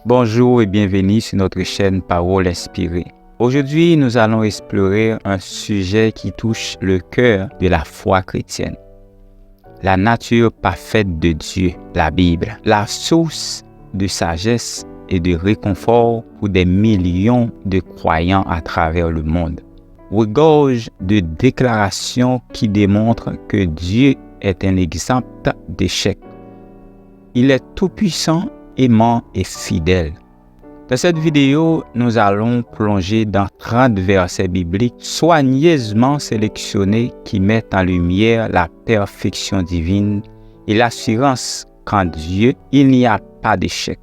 Bonjour et bienvenue sur notre chaîne Parole Inspirée. Aujourd'hui, nous allons explorer un sujet qui touche le cœur de la foi chrétienne. La nature parfaite de Dieu, la Bible, la source de sagesse et de réconfort pour des millions de croyants à travers le monde. Regorge de déclarations qui démontrent que Dieu est un exemple d'échec. Il est tout-puissant, aimant et fidèle. Dans cette vidéo, nous allons plonger dans 30 versets bibliques soigneusement sélectionnés qui mettent en lumière la perfection divine et l'assurance qu'en Dieu, il n'y a pas d'échec.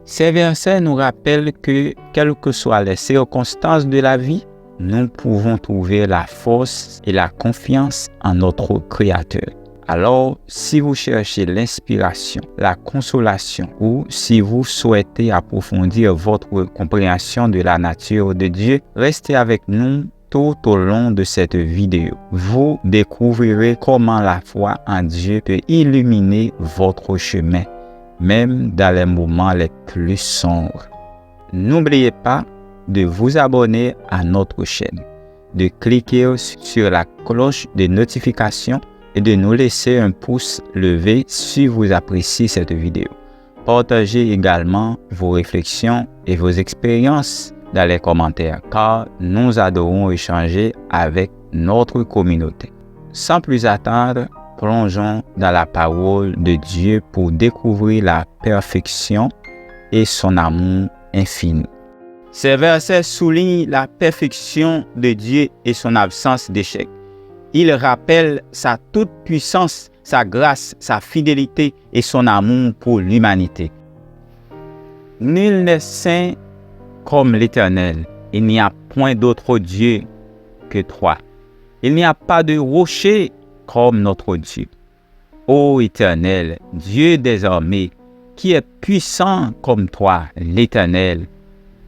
Ces versets nous rappellent que, quelles que soient les circonstances de la vie, nous pouvons trouver la force et la confiance en notre Créateur. Alors, si vous cherchez l'inspiration, la consolation ou si vous souhaitez approfondir votre compréhension de la nature de Dieu, restez avec nous tout au long de cette vidéo. Vous découvrirez comment la foi en Dieu peut illuminer votre chemin, même dans les moments les plus sombres. N'oubliez pas de vous abonner à notre chaîne, de cliquer sur la cloche de notification et de nous laisser un pouce levé si vous appréciez cette vidéo. Partagez également vos réflexions et vos expériences dans les commentaires car nous adorons échanger avec notre communauté. Sans plus attendre, plongeons dans la parole de Dieu pour découvrir la perfection et son amour infini. Ces versets soulignent la perfection de Dieu et son absence d'échec. Il rappelle sa toute-puissance, sa grâce, sa fidélité et son amour pour l'humanité. Nul n'est saint comme l'Éternel. Il n'y a point d'autre Dieu que toi. Il n'y a pas de rocher comme notre Dieu. Ô Éternel, Dieu des armées, qui est puissant comme toi, l'Éternel,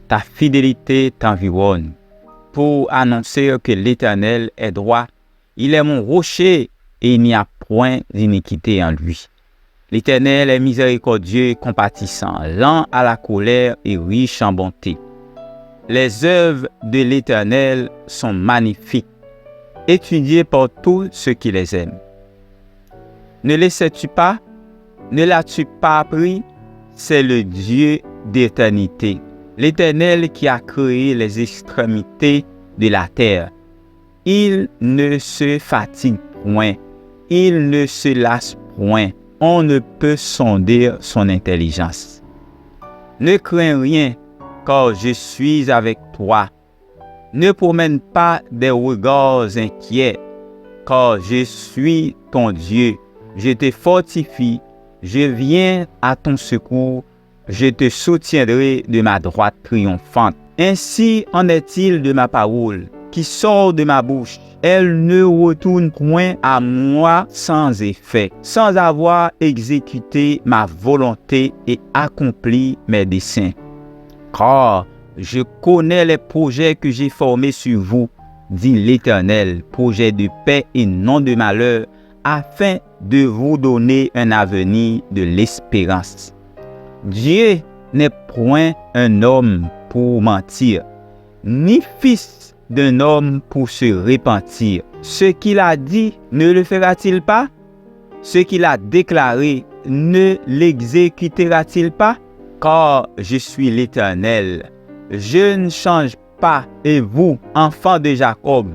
ta fidélité t'environne pour annoncer que l'Éternel est droit. Il est mon rocher et il n'y a point d'iniquité en lui. L'Éternel est miséricordieux et compatissant, lent à la colère et riche en bonté. Les œuvres de l'Éternel sont magnifiques, étudiées par tous ceux qui les aiment. Ne les sais-tu pas? Ne l'as-tu pas appris? C'est le Dieu d'éternité, l'Éternel qui a créé les extrémités de la terre. Il ne se fatigue point, il ne se lasse point, on ne peut sonder son intelligence. Ne crains rien, car je suis avec toi. Ne promène pas des regards inquiets, car je suis ton Dieu. Je te fortifie, je viens à ton secours, je te soutiendrai de ma droite triomphante. Ainsi en est-il de ma parole qui sort de ma bouche. Elle ne retourne point à moi sans effet, sans avoir exécuté ma volonté et accompli mes desseins. Car je connais les projets que j'ai formés sur vous, dit l'Éternel, projets de paix et non de malheur, afin de vous donner un avenir de l'espérance. Dieu n'est point un homme pour mentir, ni fils d'un homme pour se repentir. Ce qu'il a dit, ne le fera-t-il pas? Ce qu'il a déclaré, ne l'exécutera-t-il pas? Car je suis l'Éternel, je ne change pas, et vous, enfants de Jacob,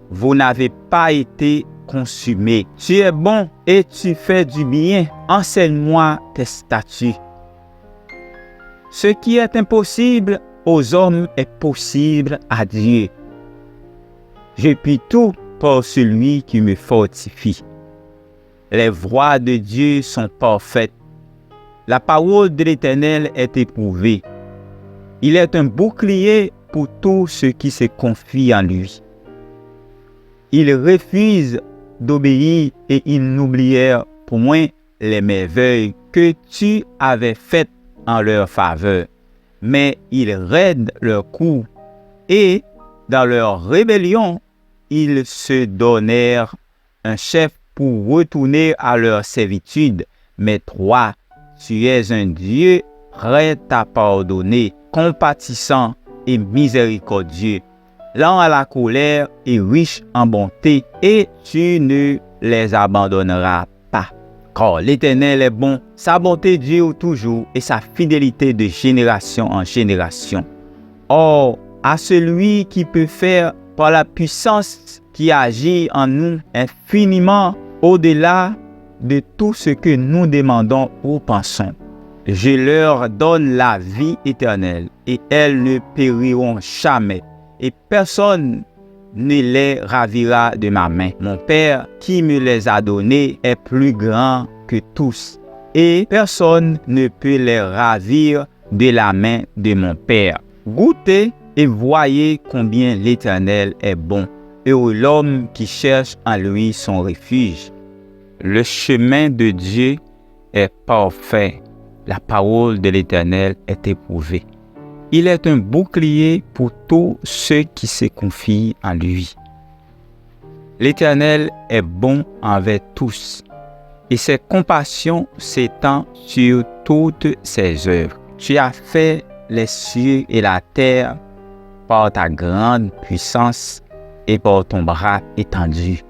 vous n'avez pas été consumés. Tu es bon et tu fais du bien, enseigne-moi tes statuts. Ce qui est impossible aux hommes est possible à Dieu. Je puis tout par celui qui me fortifie. Les voies de Dieu sont parfaites. La parole de l'Éternel est éprouvée. Il est un bouclier pour tous ceux qui se confient en lui. Ils refusent d'obéir et ils n'oublièrent point les merveilles que tu avais faites en leur faveur. Mais ils raident leur cou et, dans leur rébellion, ils se donnèrent un chef pour retourner à leur servitude. Mais toi, tu es un Dieu prêt à pardonner, compatissant et miséricordieux, lent à la colère et riche en bonté, et tu ne les abandonneras pas. Car l'Éternel est bon, sa bonté dure toujours et sa fidélité de génération en génération. Or, à celui qui peut faire par la puissance qui agit en nous infiniment au-delà de tout ce que nous demandons ou pensons, je leur donne la vie éternelle et elles ne périront jamais et personne ne les ravira de ma main. Mon Père qui me les a donnés est plus grand que tous et personne ne peut les ravir de la main de mon Père. Goûtez et voyez combien l'Éternel est bon. Heureux l'homme qui cherche en lui son refuge. Le chemin de Dieu est parfait. La parole de l'Éternel est éprouvée. Il est un bouclier pour tous ceux qui se confient en lui. L'Éternel est bon envers tous, et ses compassions s'étendent sur toutes ses œuvres. Tu as fait les cieux et la terre par ta grande puissance et par ton bras étendu.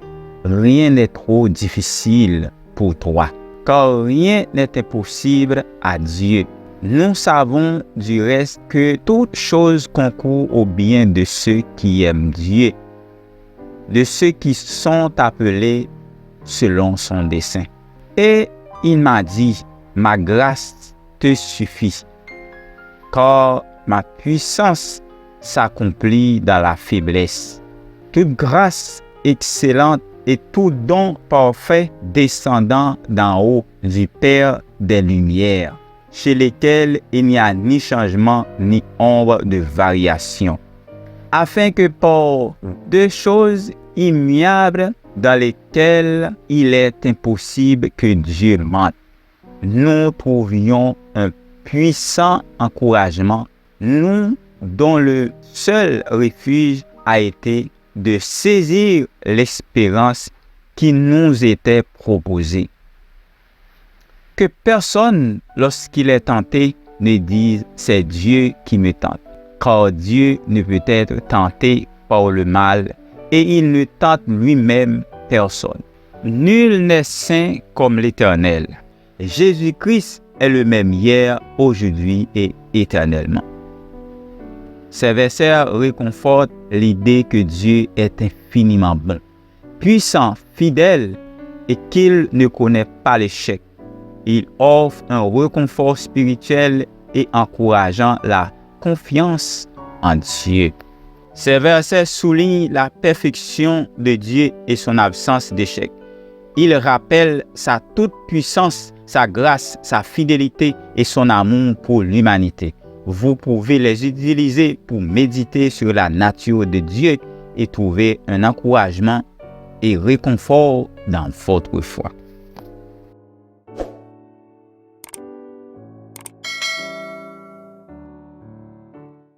Rien n'est trop difficile pour toi, car rien n'est impossible à Dieu. Nous savons du reste que toute chose concourt au bien de ceux qui aiment Dieu, de ceux qui sont appelés selon son dessein. Et il m'a dit, ma grâce te suffit, car ma puissance s'accomplit dans la faiblesse. Toute grâce excellente et tout don parfait descendant d'en haut du Père des Lumières, chez lesquels il n'y a ni changement ni ombre de variation, afin que par deux choses immuables dans lesquelles il est impossible que Dieu mente, nous trouvions un puissant encouragement, nous dont le seul refuge a été de saisir l'espérance qui nous était proposée. Que personne, lorsqu'il est tenté, ne dise « c'est Dieu qui me tente », car Dieu ne peut être tenté par le mal et il ne tente lui-même personne. Nul n'est saint comme l'Éternel. Jésus-Christ est le même hier, aujourd'hui et éternellement. Ces versets réconfortent l'idée que Dieu est infiniment bon, puissant, fidèle et qu'il ne connaît pas l'échec. Il offre un réconfort spirituel et encourageant la confiance en Dieu. Ces versets soulignent la perfection de Dieu et son absence d'échec. Ils rappellent sa toute-puissance, sa grâce, sa fidélité et son amour pour l'humanité. Vous pouvez les utiliser pour méditer sur la nature de Dieu et trouver un encouragement et réconfort dans votre foi.